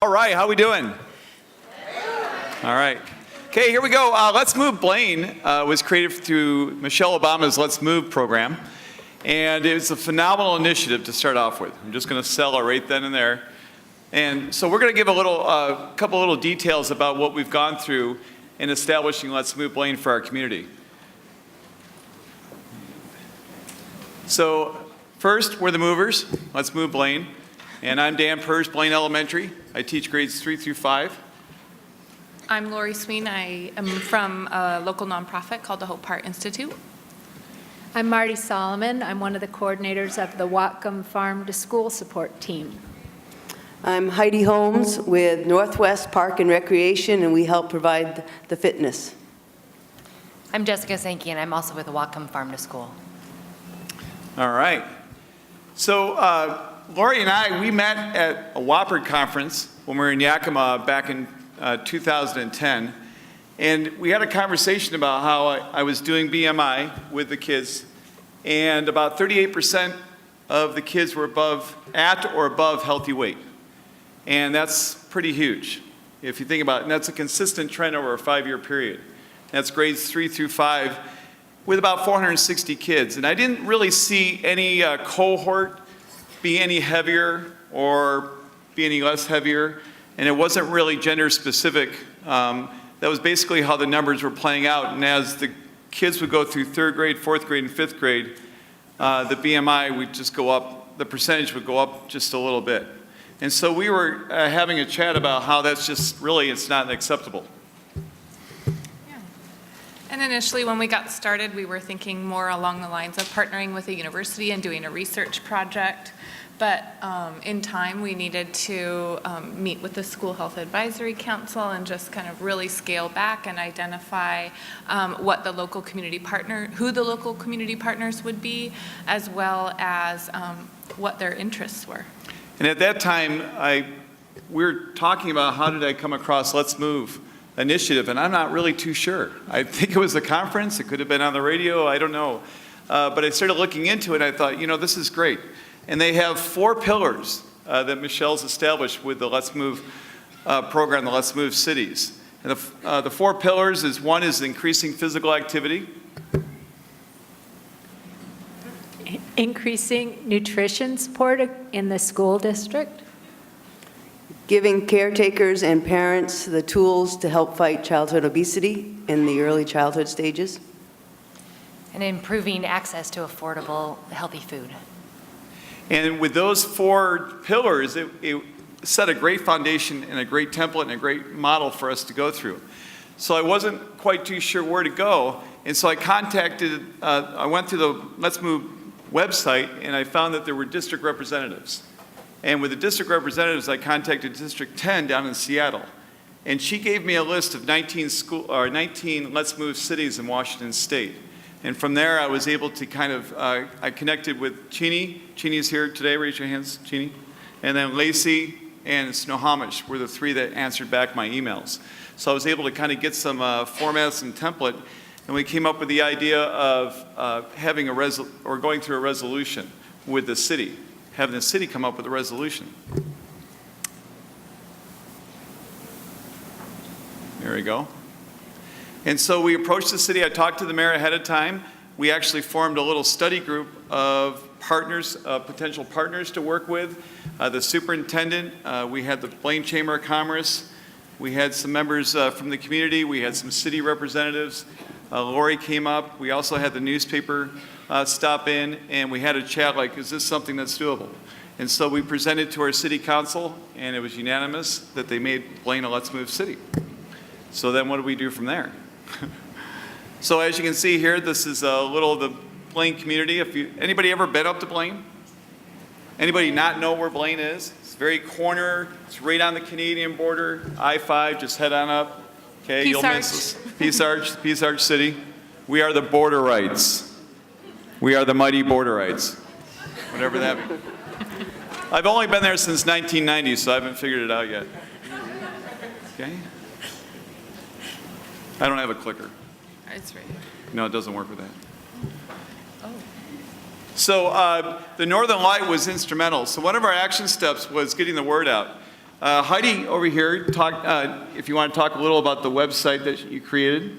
All right, how we doing? All right. Okay, here we go. Let's Move Blaine was created through Michelle Obama's Let's Move program. And it's a phenomenal initiative to start off with. I'm just going to sell it right then and there. And so we're going to give a couple little details about what we've gone through in establishing Let's Move Blaine for our community. So first, we're the movers, Let's Move Blaine. And I'm Dan Purge, Blaine Elementary. I teach grades 3 through 5. I'm Lori Sween. I am from a local nonprofit called the Hope Heart Institute. I'm Marty Solomon. I'm one of the coordinators of the Whatcom Farm to School support team. I'm Heidi Holmes with Northwest Park and Recreation, and we help provide the fitness. I'm Jessica Sankey, and I'm also with the Whatcom Farm to School. All right. So Lori and I, we met at a WAPRD conference when we were in Yakima back in 2010. And we had a conversation about how I was doing BMI with the kids. And about 38% of the kids were at or above healthy weight. And that's pretty huge if you think about it. And that's a consistent trend over a 5-year period. That's grades 3 through 5 with about 460 kids. And I didn't really see any cohort be any heavier or be any less heavier. And it wasn't really gender specific. That was basically how the numbers were playing out. And as the kids would go through 3rd grade, 4th grade, and 5th grade, the BMI would just go up, the percentage would go up just a little bit. And so we were having a chat about how that's just really, it's not acceptable. Yeah. And initially when we got started, we were thinking more along the lines of partnering with a university and doing a research project. But in time, we needed to meet with the School Health Advisory Council and just kind of really scale back and identify what the local community who the local community partners would be, as well as what their interests were. And at that time, we were talking about how did I come across Let's Move initiative, and I'm not really too sure. I think it was a conference, it could have been on the radio, I don't know. But I started looking into it, and I thought, this is great. And they have 4 pillars that Michelle's established with the Let's Move program, the Let's Move cities. And the 4 pillars is, one is increasing physical activity. Increasing nutrition support in the school district. Giving caretakers and parents the tools to help fight childhood obesity in the early childhood stages. And improving access to affordable, healthy food. And with those 4 pillars, it set a great foundation and a great template and a great model for us to go through. So I wasn't quite too sure where to go, and so I went to the Let's Move website, and I found that there were district representatives. And with the district representatives, I contacted District 10 down in Seattle. And she gave me a list of 19 Let's Move cities in Washington State. And from there, I was able to kind of, I connected with Cheney. Cheney's here today, raise your hands, Cheney. And then Lacey and Snohomish were the 3 that answered back my emails. So I was able to kind of get some formats and template, and we came up with the idea of having going through a resolution with the city, having the city come up with a resolution. There we go. And so we approached the city. I talked to the mayor ahead of time. We actually formed a little study group of partners, potential partners to work with. The superintendent, we had the Blaine Chamber of Commerce. We had some members from the community. We had some city representatives. Lori came up. We also had the newspaper stop in, and we had a chat like, is this something that's doable? And so we presented to our city council, and it was unanimous that they made Blaine a Let's Move city. So then what do we do from there? So as you can see here, this is a little of the Blaine community. Anybody ever been up to Blaine? Anybody not know where Blaine is? It's very corner. It's right on the Canadian border. I-5, just head on up. Okay, Peace you'll Arch. miss us. Peace Arch City. We are the Borderites. We are the mighty Borderites. Whatever that means. I've only been there since 1990, so I haven't figured it out yet. Okay. I don't have a clicker. It's right. No, it doesn't work with that. Oh. So the Northern Light was instrumental. So one of our action steps was getting the word out. Heidi over here, if you want to talk a little about the website that you created.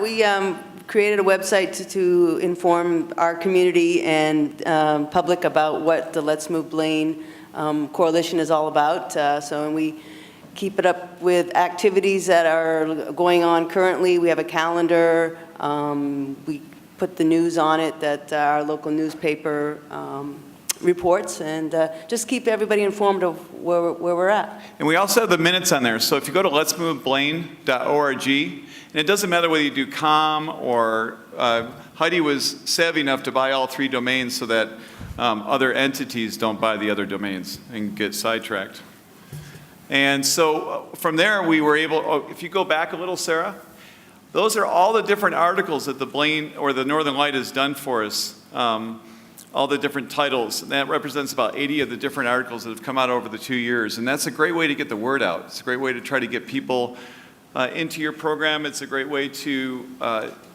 We created a website to inform our community and public about what the Let's Move Blaine Coalition is all about. And we keep it up with activities that are going on currently. We have a calendar. We put the news on it that our local newspaper reports, and just keep everybody informed of where we're at. And we also have the minutes on there. So if you go to letsmoveblaine.org, and it doesn't matter whether you do com or Heidi was savvy enough to buy all 3 domains so that other entities don't buy the other domains and get sidetracked. And so from there, we were able, if you go back a little, Sarah, those are all the different articles that the Blaine or the Northern Light has done for us. All the different titles. And that represents about 80 of the different articles that have come out over the 2 years. And that's a great way to get the word out. It's a great way to try to get people into your program. It's a great way to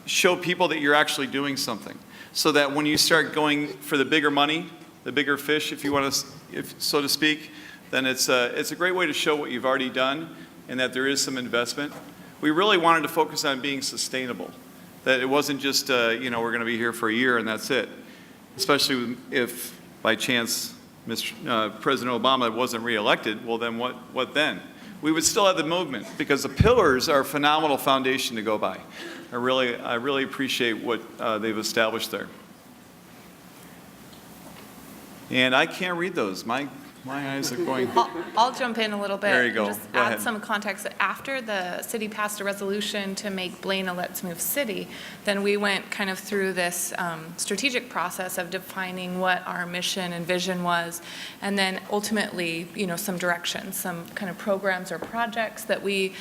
show people that you're actually doing something. So that when you start going for the bigger money, the bigger fish, if you want to, so to speak, then it's a great way to show what you've already done and that there is some investment. We really wanted to focus on being sustainable. That it wasn't just, we're going to be here for a year and that's it. Especially if, by chance, President Obama wasn't reelected, well then what then? We would still have the movement because the pillars are a phenomenal foundation to go by. I really appreciate what they've established there. And I can't read those. My eyes are going. I'll jump in a little bit. There you go. And just Go add ahead. some context. After the city passed a resolution to make Blaine a Let's Move city, then we went kind of through this strategic process of defining what our mission and vision was, and then ultimately, some direction, some kind of programs or projects that we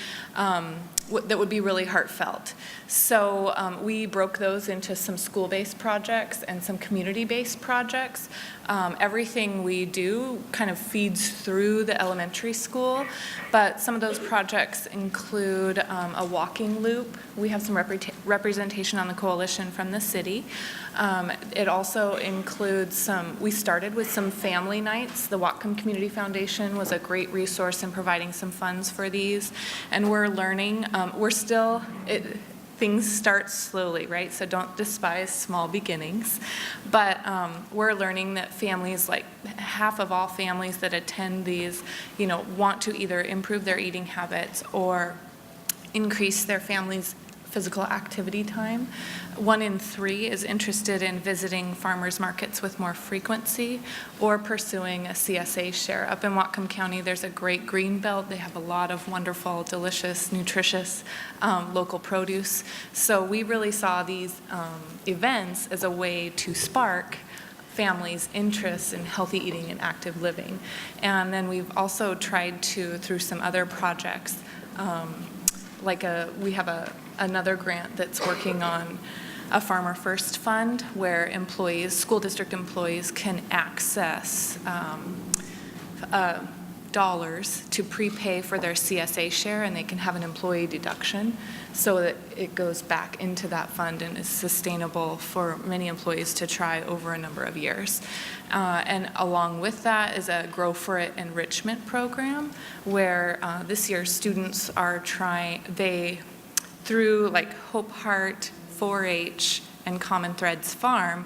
that would be really heartfelt. So we broke those into some school-based projects and some community-based projects. Everything we do kind of feeds through the elementary school, but some of those projects include a walking loop. We have some representation on the coalition from the city. It also includes we started with some family nights. The Whatcom Community Foundation was a great resource in providing some funds for these, and we're learning. Things start slowly, right? So don't despise small beginnings. But we're learning that families, like half of all families that attend these, want to either improve their eating habits or increase their family's physical activity time. 1 in 3 is interested in visiting farmers markets with more frequency or pursuing a CSA share. Up in Whatcom County, there's a great green belt. They have a lot of wonderful, delicious, nutritious local produce. So we really saw these events as a way to spark families' interests in healthy eating and active living. And then we've also tried to, through some other projects, we have another grant that's working on a Farmer First Fund where school district employees can access dollars to prepay for their CSA share, and they can have an employee deduction so that it goes back into that fund and is sustainable for many employees to try over a number of years. And along with that is a Grow for It enrichment program where this year students are through like Hope Heart, 4-H, and Common Threads Farm,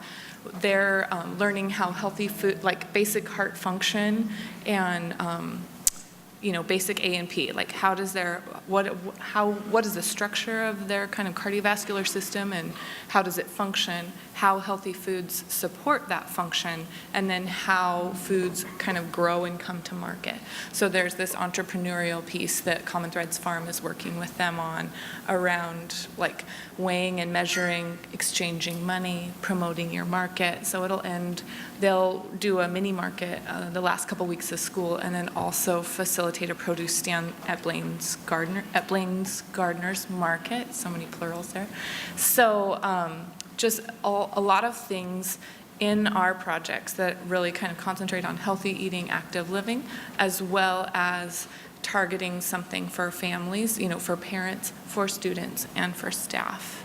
they're learning how healthy food, like basic heart function and basic A&P, like what is the structure of their kind of cardiovascular system and how does it function, how healthy foods support that function, and then how foods kind of grow and come to market. So there's this entrepreneurial piece that Common Threads Farm is working with them on around like weighing and measuring, exchanging money, promoting your market. So they'll do a mini market the last couple weeks of school and then also facilitate a produce stand at Blaine's Gardeners Market. So many plurals there. So just a lot of things in our projects that really kind of concentrate on healthy eating, active living, as well as targeting something for families, for parents, for students, and for staff.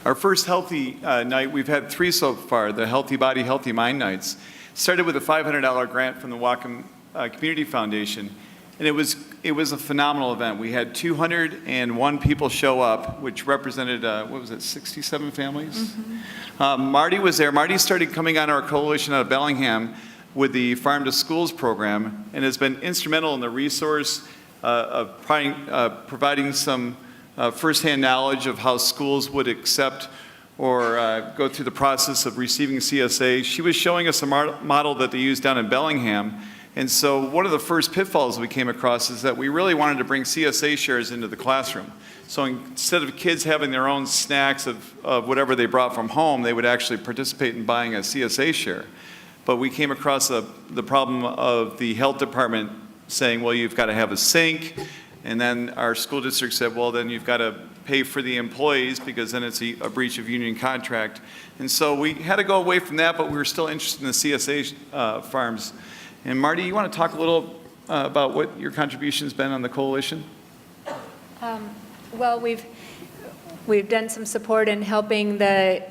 Our first healthy night, we've had 3 so far, the Healthy Body, Healthy Mind nights. Started with a $500 grant from the Whatcom Community Foundation. And it was a phenomenal event. We had 201 people show up, which represented, 67 families? Marty was there. Marty started coming on our coalition out of Bellingham with the Farm to Schools program and has been instrumental in the resource of providing some firsthand knowledge of how schools would accept or go through the process of receiving CSA. She was showing us a model that they use down in Bellingham. And so one of the first pitfalls we came across is that we really wanted to bring CSA shares into the classroom. So instead of kids having their own snacks of whatever they brought from home, they would actually participate in buying a CSA share. But we came across the problem of the health department saying, well, you've got to have a sink. And then our school district said, well, then you've got to pay for the employees because then it's a breach of union contract. And so we had to go away from that, but we were still interested in the CSA farms. And Marty, you want to talk a little about what your contribution has been on the coalition? Well, we've done some support in helping the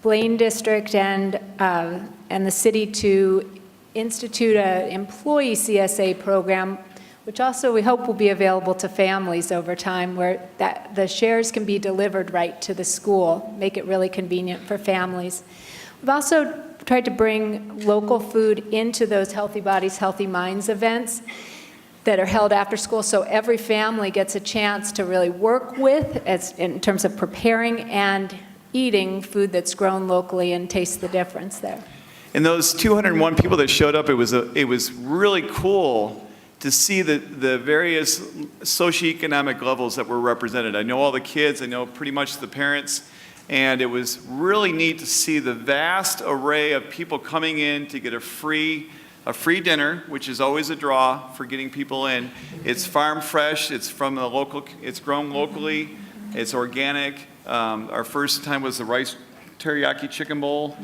Blaine district and the city to institute an employee CSA program, which also we hope will be available to families over time, where the shares can be delivered right to the school, make it really convenient for families. We've also tried to bring local food into those Healthy Bodies, Healthy Minds events that are held after school, so every family gets a chance to really work with in terms of preparing and eating food that's grown locally and taste the difference there. And those 201 people that showed up, it was really cool to see the various socioeconomic levels that were represented. I know all the kids, I know pretty much the parents, and it was really neat to see the vast array of people coming in to get a free dinner, which is always a draw for getting people in. It's farm fresh, it's from the local, it's grown locally, it's organic. Our first time was the rice teriyaki chicken bowl.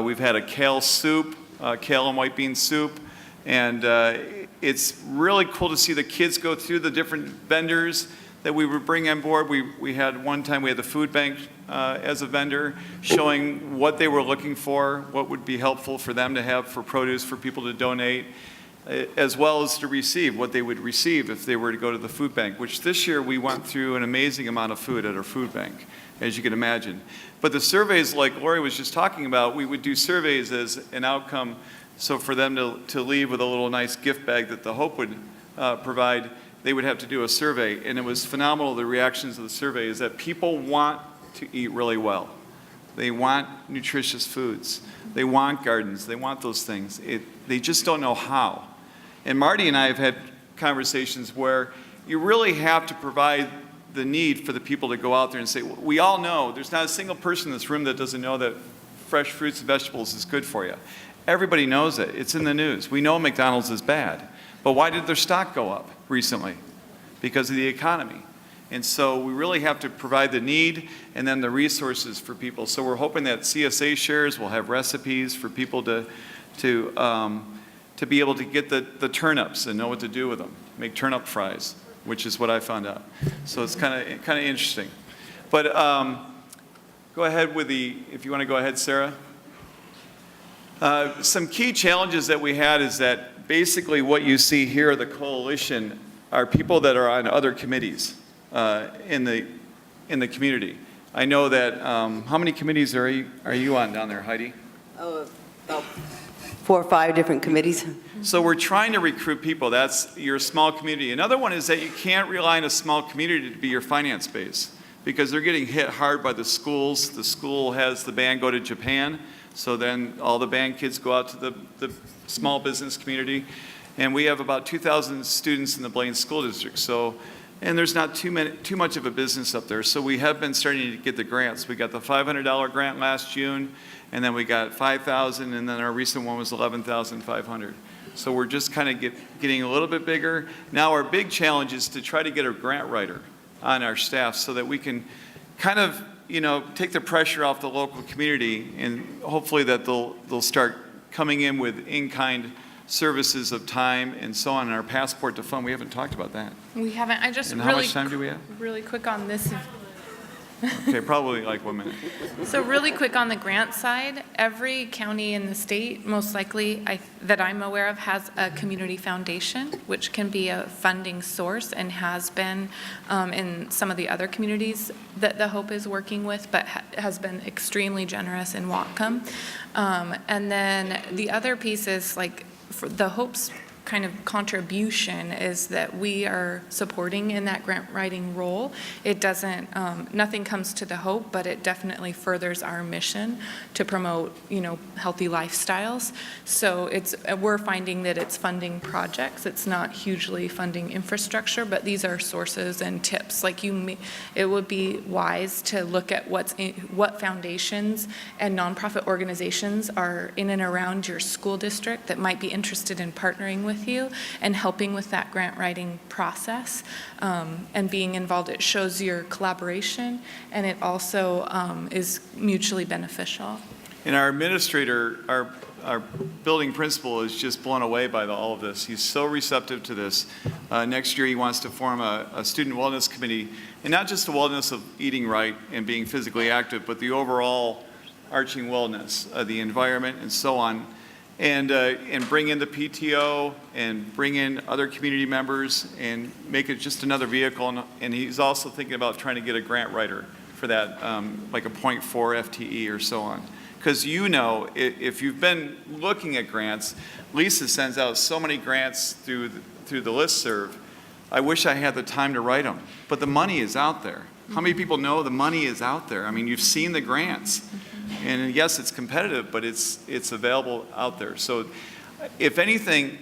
We've had a kale soup, kale and white bean soup, and it's really cool to see the kids go through the different vendors that we would bring on board. We had one time, we had the food bank as a vendor showing what they were looking for, what would be helpful for them to have for produce for people to donate, as well as to receive what they would receive if they were to go to the food bank, which this year we went through an amazing amount of food at our food bank, as you can imagine. But the surveys, like Lori was just talking about, we would do surveys as an outcome, so for them to leave with a little nice gift bag that the Hope would provide, they would have to do a survey. And it was phenomenal, the reactions of the survey, is that people want to eat really well. They want nutritious foods. They want gardens. They want those things. They just don't know how. And Marty and I have had conversations where you really have to provide the need for the people to go out there and say, we all know, there's not a single person in this room that doesn't know that fresh fruits and vegetables is good for you. Everybody knows it. It's in the news. We know McDonald's is bad. But why did their stock go up recently? Because of the economy. And so we really have to provide the need and then the resources for people. So we're hoping that CSA shares will have recipes for people to be able to get the turnips and know what to do with them. Make turnip fries, which is what I found out. So it's kind of interesting. But go ahead with if you want to go ahead, Sarah. Some key challenges that we had is that basically what you see here, the coalition, are people that are on other committees in the community. I know that, how many committees are you on down there, Heidi? Oh, about 4 or 5 different committees. So we're trying to recruit people. That's your small community. Another one is that you can't rely on a small community to be your finance base because they're getting hit hard by the schools. The school has the band go to Japan, so then all the band kids go out to the small business community. And we have about 2,000 students in the Blaine School District. So, and there's not too much of a business up there. So we have been starting to get the grants. We got the $500 grant last June, and then we got $5,000, and then our recent one was $11,500. So we're just kind of getting a little bit bigger. Now our big challenge is to try to get a grant writer on our staff so that we can kind of, take the pressure off the local community, and hopefully that they'll start coming in with in-kind services of time and so on, and our passport to fund. We haven't talked about that. We haven't. I just And really how much time do we have? really quick on this. Okay, probably like 1 minute. So really quick on the grant side, every county in the state, most likely that I'm aware of, has a community foundation, which can be a funding source and has been in some of the other communities that the Hope is working with, but has been extremely generous in Whatcom. And then the other piece is like for the Hope's kind of contribution is that we are supporting in that grant writing role. It doesn't, nothing comes to the Hope, but it definitely furthers our mission to promote, healthy lifestyles. So we're finding that it's funding projects. It's not hugely funding infrastructure, but these are sources and tips. Like it would be wise to look at what foundations and nonprofit organizations are in and around your school district that might be interested in partnering with you and helping with that grant writing process and being involved. It shows your collaboration, and it also is mutually beneficial. And our administrator, our building principal is just blown away by all of this. He's so receptive to this. Next year he wants to form a student wellness committee, and not just the wellness of eating right and being physically active, but the overall arching wellness, the environment and so on. And bring in the PTO and bring in other community members and make it just another vehicle. And he's also thinking about trying to get a grant writer for that, like a 0.4 FTE or so on. Because if you've been looking at grants, Lisa sends out so many grants through the listserv. I wish I had the time to write them, but the money is out there. How many people know the money is out there? I mean, you've seen the grants. And yes, it's competitive, but it's available out there. So if anything,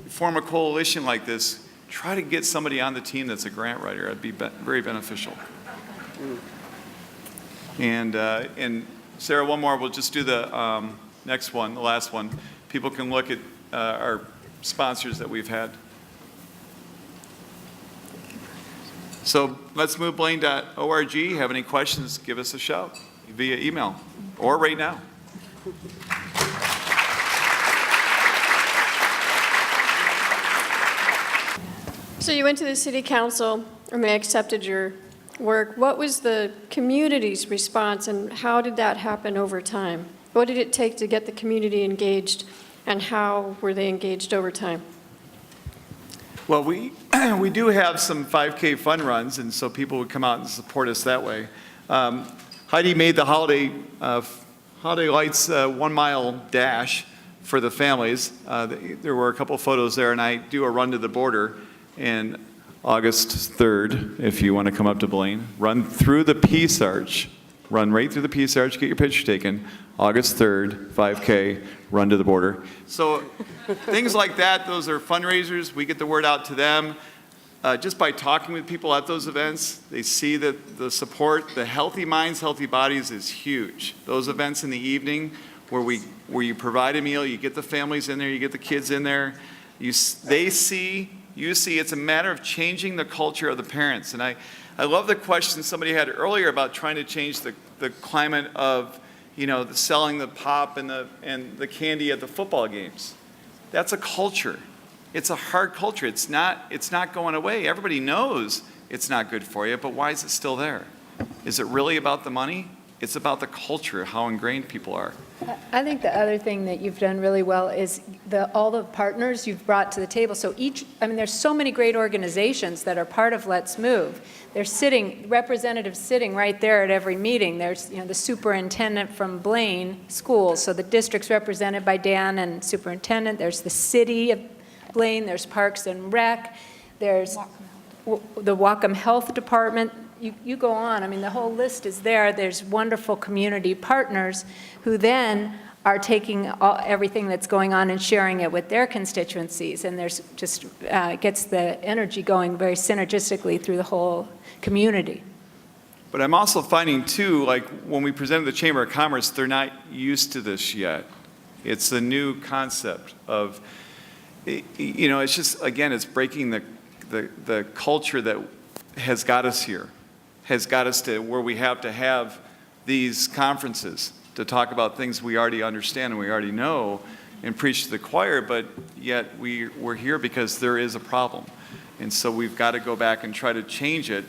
form a coalition like this, try to get somebody on the team that's a grant writer. It'd be very beneficial. And Sarah, one more. We'll just do the next one, the last one. People can look at our sponsors that we've had. So let's move Blaine.org. Have any questions, give us a shout via email or right now. So you went to the city council and they accepted your work. What was the community's response and how did that happen over time? What did it take to get the community engaged and how were they engaged over time? Well, we do have some 5K fun runs, and so people would come out and support us that way. Heidi made the holiday lights 1 mile dash for the families. There were a couple photos there, and I do a run to the border. And August 3rd, if you want to come up to Blaine, run through the Peace Arch. Run right through the Peace Arch, get your picture taken. August 3rd, 5K, run to the border. So things like that, those are fundraisers. We get the word out to them. Just by talking with people at those events, they see that the support, the Healthy Minds, Healthy Bodies is huge. Those events in the evening where you provide a meal, you get the families in there, you get the kids in there, you see it's a matter of changing the culture of the parents. And I love the question somebody had earlier about trying to change the climate of, selling the pop and the candy at the football games. That's a culture. It's a hard culture. It's not going away. Everybody knows it's not good for you, but why is it still there? Is it really about the money? It's about the culture, how ingrained people are. I think the other thing that you've done really well is all the partners you've brought to the table. So there's so many great organizations that are part of Let's Move. They're representatives sitting right there at every meeting. There's, the superintendent from Blaine Schools, so the district's represented by Dan and superintendent. There's the city of Blaine, there's Parks and Rec, there's the Whatcom Health Department. You go on, the whole list is there. There's wonderful community partners who then are taking everything that's going on and sharing it with their constituencies, and there's just gets the energy going very synergistically through the whole community. But I'm also finding too, like when we presented the Chamber of Commerce, they're not used to this yet. It's a new concept of, it's just, again, it's breaking the culture that has got us here, has got us to where we have to have these conferences to talk about things we already understand and we already know and preach to the choir, but yet we're here because there is a problem. And so we've got to go back and try to change it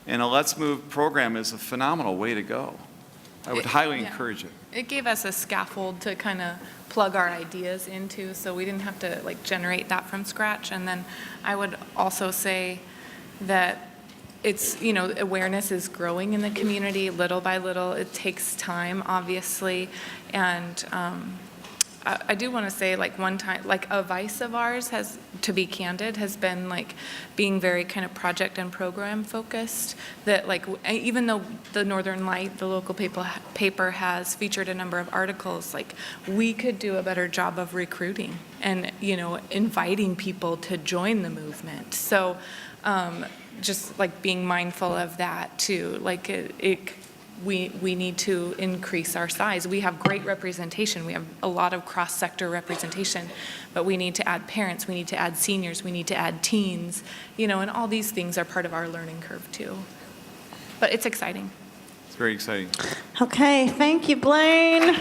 And a Let's Move program is a phenomenal way to go. I would highly Yeah. encourage it. It gave us a scaffold to kind of plug our ideas into, so we didn't have to like generate that from scratch. And then I would also say that it's, awareness is growing in the community little by little. It takes time, obviously. And I do want to say, like, one time, like, a vice of ours has, to be candid, has been, like, being very kind of project and program focused, that, like, even though the Northern Light, the local paper has featured a number of articles, like, we could do a better job of recruiting and, inviting people to join the movement. So just, like, being mindful of that, too. Like, we need to increase our size. We have great representation. We have a lot of cross-sector representation, but we need to add parents, we need to add seniors, we need to add teens, and all these things are part of our learning curve too. But it's exciting. It's very exciting. Okay, thank you, Blaine.